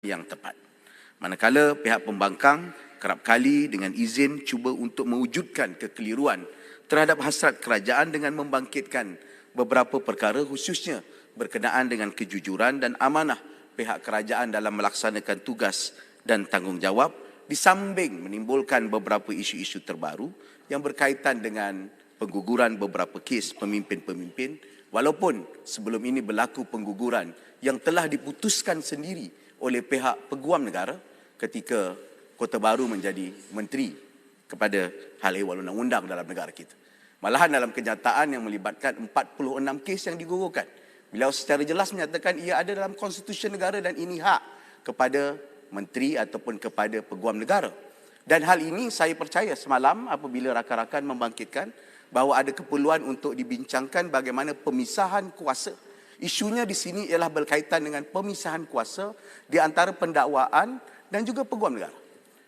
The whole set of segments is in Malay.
yang tepat. Manakala pihak pembangkang kerap kali dengan izin cuba untuk mewujudkan kekeliruan terhadap hasrat kerajaan dengan membangkitkan beberapa perkara khususnya berkenaan dengan kejujuran dan amanah pihak kerajaan dalam melaksanakan tugas dan tanggungjawab, di samping menimbulkan beberapa isu-isu terbaru yang berkaitan dengan pengguguran beberapa kes pemimpin-pemimpin, walaupun sebelum ini berlaku pengguguran yang telah diputuskan sendiri oleh pihak peguam negara ketika Kota Baru menjadi menteri kepada hal ehwal undang-undang dalam negara kita. Malahan dalam kenyataan yang melibatkan 46 kes yang digugurkan, beliau secara jelas menyatakan ia ada dalam konstitusi negara dan ini hak kepada menteri ataupun kepada peguam negara. Dan hal ini saya percaya semalam apabila rakan-rakan membangkitkan bahawa ada keperluan untuk dibincangkan bagaimana pemisahan kuasa. Isunya di sini ialah berkaitan dengan pemisahan kuasa di antara pendakwaan dan juga peguam negara.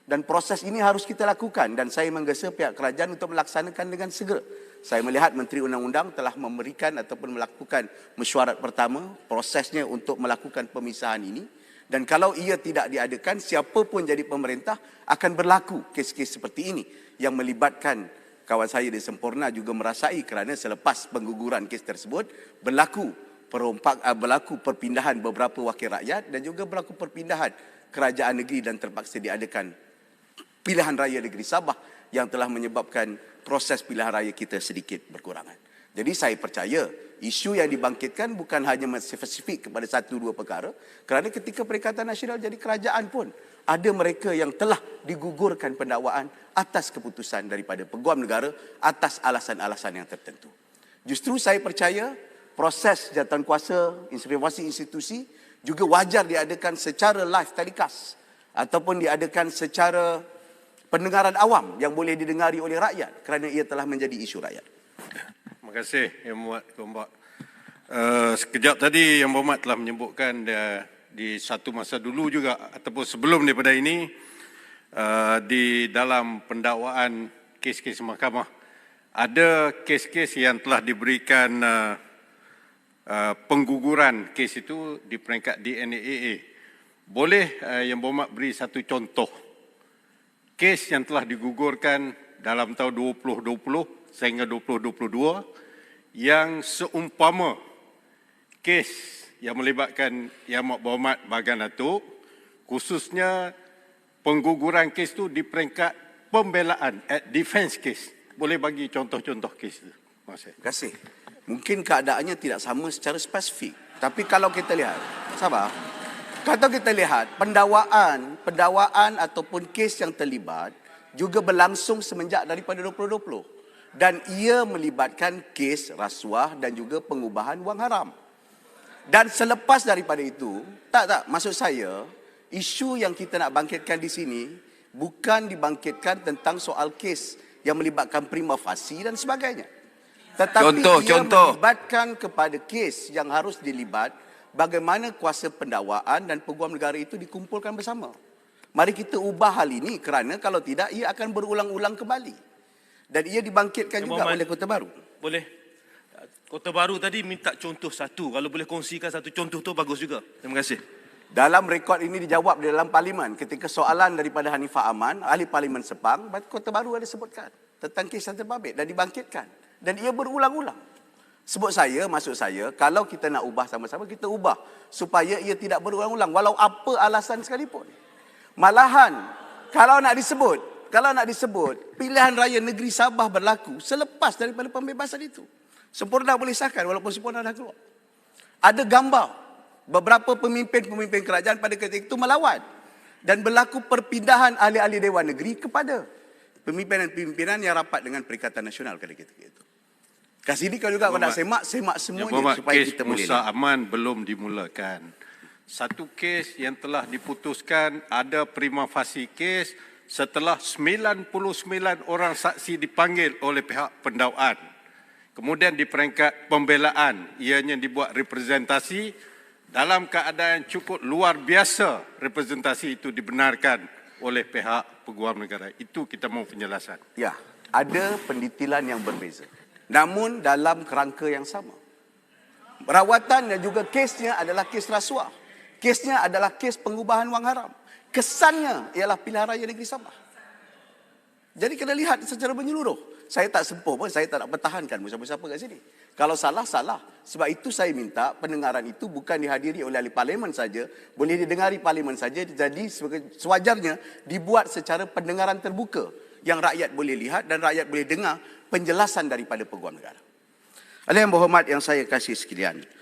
Dan proses ini harus kita lakukan dan saya menggesa pihak kerajaan untuk melaksanakan dengan segera. Saya melihat Menteri Undang-Undang telah memberikan ataupun melakukan mesyuarat pertama prosesnya untuk melakukan pemisahan ini. Dan kalau ia tidak diadakan, siapa pun jadi pemerintah akan berlaku kes-kes seperti ini yang melibatkan kawan saya di Semporna juga merasai kerana selepas pengguguran kes tersebut berlaku perpindahan beberapa wakil rakyat dan juga berlaku perpindahan kerajaan negeri dan terpaksa diadakan pilihan raya negeri Sabah yang telah menyebabkan proses pilihan raya kita sedikit berkurangan. Jadi saya percaya isu yang dibangkitkan bukan hanya spesifik kepada satu dua perkara, kerana ketika Perikatan Nasional jadi kerajaan pun ada mereka yang telah digugurkan pendakwaan atas keputusan daripada peguam negara atas alasan-alasan yang tertentu. Justru saya percaya proses jawatan kuasa reformasi institusi juga wajar diadakan secara live telecast ataupun diadakan secara pendengaran awam yang boleh didengari oleh rakyat kerana ia telah menjadi isu rakyat. Terima kasih Yang Berhormat. Sekejap tadi Yang Berhormat telah menyebutkan di satu masa dulu juga ataupun sebelum daripada ini di dalam pendakwaan kes-kes mahkamah ada kes-kes yang telah diberikan pengguguran kes itu di peringkat DNAAA. Boleh Yang Berhormat beri satu contoh kes yang telah digugurkan dalam tahun 2020 sehingga 2022 yang seumpama kes yang melibatkan Yang Berhormat Bahagian Datuk, khususnya pengguguran kes itu di peringkat pembelaan, defense case. Boleh bagi contoh-contoh kes itu? Terima kasih. Mungkin keadaannya tidak sama secara spesifik. Tapi kalau kita lihat, sabar. Kalau kita lihat pendakwaan ataupun kes yang terlibat juga berlangsung semenjak daripada 2020. Dan ia melibatkan kes rasuah dan juga pengubahan wang haram. Dan selepas daripada itu, maksud saya, isu yang kita nak bangkitkan di sini bukan dibangkitkan tentang soal kes yang melibatkan prima facie dan sebagainya. Tetapi melibatkan kepada kes yang harus dilibat bagaimana kuasa pendakwaan dan peguam negara itu dikumpulkan bersama. Mari kita ubah hal ini kerana kalau tidak ia akan berulang-ulang kembali. Dan ia dibangkitkan juga oleh Kota Baru. Boleh. Kota Baru tadi minta contoh satu. Kalau boleh kongsikan satu contoh tu bagus juga. Terima kasih. Dalam rekod ini dijawab di dalam Parlimen ketika soalan daripada Hanifah Aman, ahli Parlimen Sepang, Kota Baru ada sebutkan tentang kes yang terbabit dan dibangkitkan. Dan ia berulang-ulang. Maksud saya, kalau kita nak ubah sama-sama, kita ubah supaya ia tidak berulang-ulang walau apa alasan sekalipun. Malahan, kalau nak disebut, pilihan raya negeri Sabah berlaku selepas daripada pembebasan itu. Sempurna boleh sahkan walaupun sempurna dah keluar. Ada gambar beberapa pemimpin-pemimpin kerajaan pada ketika itu melawan dan berlaku perpindahan ahli-ahli Dewan Negeri kepada pimpinan yang rapat dengan Perikatan Nasional ketika itu. Kasih ini kalau juga kalau nak semak semuanya supaya kita boleh. Musa Aman belum dimulakan. Satu kes yang telah diputuskan ada prima facie kes setelah 99 orang saksi dipanggil oleh pihak pendakwaan. Kemudian di peringkat pembelaan ianya dibuat representasi dalam keadaan cukup luar biasa representasi itu dibenarkan oleh pihak peguam negara. Itu kita mahu penjelasan. Ya, ada pendetilan yang berbeza. Namun dalam kerangka yang sama. Rawatan dan juga kesnya adalah kes rasuah. Kesnya adalah kes pengubahan wang haram. Kesannya ialah pilihan raya negeri Sabah. Jadi kena lihat secara menyeluruh. Saya tak sempuh pun, saya tak nak pertahankan siapa-siapa kat sini. Kalau salah, salah. Sebab itu saya minta pendengaran itu bukan dihadiri oleh ahli parlimen saja, boleh didengari parlimen saja, jadi sewajarnya dibuat secara pendengaran terbuka yang rakyat boleh lihat dan rakyat boleh dengar penjelasan daripada Peguam Negara. Yang berhormat yang saya kasih sekalian,